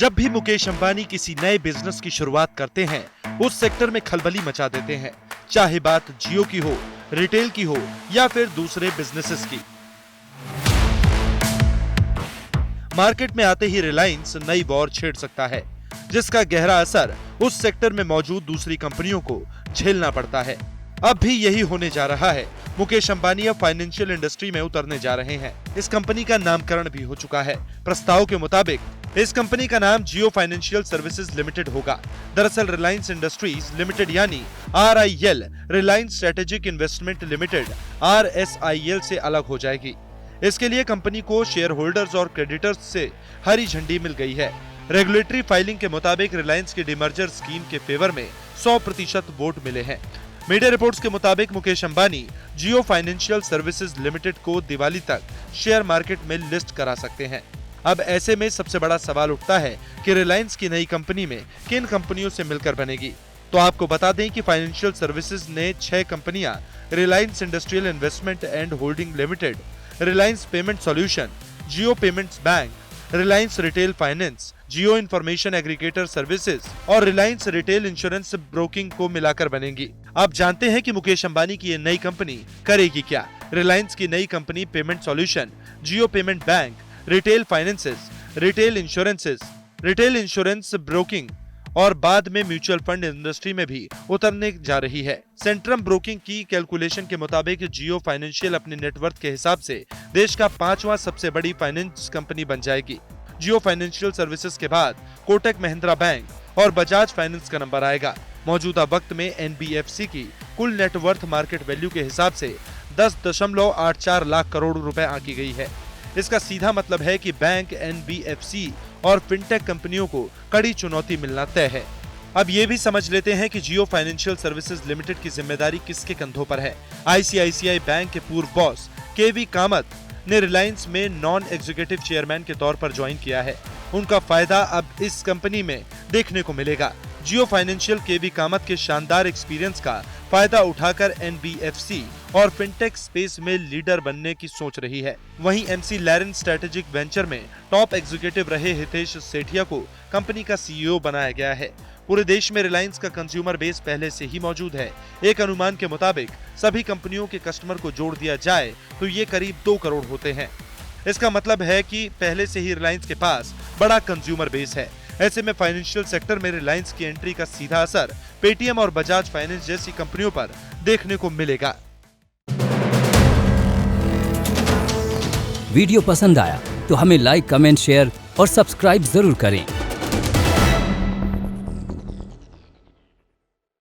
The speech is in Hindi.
जब भी मुकेश अंबानी किसी नए बिजनेस की शुरुआत करते हैं, उस सेक्टर में खलबली मचा देते हैं, चाहे बात जियो की हो, रिटेल की हो या फिर दूसरे बिजनेसेस की। मार्केट में आते ही रिलायंस नई वॉर छेड़ सकता है, जिसका गहरा असर उस सेक्टर में मौजूद दूसरी कंपनियों को झेलना पड़ता है। अब भी यही होने जा रहा है। मुकेश अंबानी अब फाइनेंशियल इंडस्ट्री में उतरने जा रहे हैं। इस कंपनी का नामकरण भी हो चुका है। प्रस्ताव के मुताबिक इस कंपनी का नाम जियो फाइनेंशियल सर्विसेज लिमिटेड होगा। दरअसल रिलायंस इंडस्ट्रीज लिमिटेड यानी RIL Reliance strategic investment limited RSIL से अलग हो जाएगी। इसके लिए कंपनी को शेयर होल्डर्स और क्रेडिटर्स से हरी झंडी मिल गई है। रेगुलेटरी फाइलिंग के मुताबिक रिलायंस के डिमर्जर स्कीम के फेवर में 100% वोट मिले हैं। मीडिया रिपोर्ट्स के मुताबिक मुकेश अंबानी जियो फाइनेंशियल सर्विसेज लिमिटेड को दिवाली तक शेयर मार्केट में लिस्ट करा सकते हैं। अब ऐसे में सबसे बड़ा सवाल उठता है कि रिलायंस की नई कंपनी में किन कंपनियों से मिलकर बनेगी। तो आपको बता दें कि फाइनेंशियल सर्विसेज ने 6 कंपनियां Reliance industrial investment and holding limited, Reliance payment solution, Jio payments bank, Reliance retail finance, Jio information aggregator services और रिलायंस रिटेल इंश्योरेंस ब्रोकिंग को मिलाकर बनेगी। आप जानते हैं कि मुकेश अंबानी की ये नई कंपनी करेगी क्या। रिलायंस की नई company payment solution, Jio payment bank, retail finances, retail insurance broking और बाद में म्यूचुअल फंड इंडस्ट्री में भी उतरने जा रही है। सेंट्रम ब्रोकिंग की कैलकुलेशन के मुताबिक जियो फाइनेंशियल अपने नेटवर्थ के हिसाब से देश का 5वां सबसे बड़ी फाइनेंस कंपनी बन जाएगी। जियो फाइनेंशियल सर्विसेज के बाद कोटक महिंद्रा बैंक और बजाज फाइनेंस का नंबर आएगा। मौजूदा वक्त में NBFC की कुल नेटवर्थ मार्केट वैल्यू के हिसाब से 10.84 लाख करोड़ रुपए आंकी गई है। इसका सीधा मतलब है कि बैंक, NBFC और फिनटेक कंपनियों को कड़ी चुनौती मिलना तय है। अब ये भी समझ लेते हैं कि जियो फाइनेंशियल सर्विसेज लिमिटेड की जिम्मेदारी किसके कंधों पर है। ICICI बैंक के पूर्व बॉस KV कामत ने रिलायंस में नॉन एग्जीक्यूटिव चेयरमैन के तौर पर ज्वाइन किया है। उनका फायदा अब इस कंपनी में देखने को मिलेगा। जियो फाइनेंशियल KV कामत के शानदार एक्सपीरियंस का फायदा उठाकर NBFC और फिनटेक स्पेस में लीडर बनने की सोच रही है। वहीं MC लैरन स्ट्रेटेजिक वेंचर में टॉप एग्जीक्यूटिव रहे हितेश सेठिया को कंपनी का CEO बनाया गया है। पूरे देश में रिलायंस का कंज्यूमर बेस पहले से ही मौजूद है। एक अनुमान के मुताबिक सभी कंपनियों के कस्टमर को जोड़ दिया जाए तो ये करीब 2 करोड़ होते हैं। इसका मतलब है कि पहले से ही रिलायंस के पास बड़ा कंज्यूमर बेस है। ऐसे में फाइनेंशियल सेक्टर में रिलायंस की एंट्री का सीधा असर पेटीएम और बजाज फाइनेंस जैसी कंपनियों पर देखने को मिलेगा। वीडियो पसंद आया तो हमें लाइक, कमेंट, शेयर और सब्सक्राइब जरूर करें।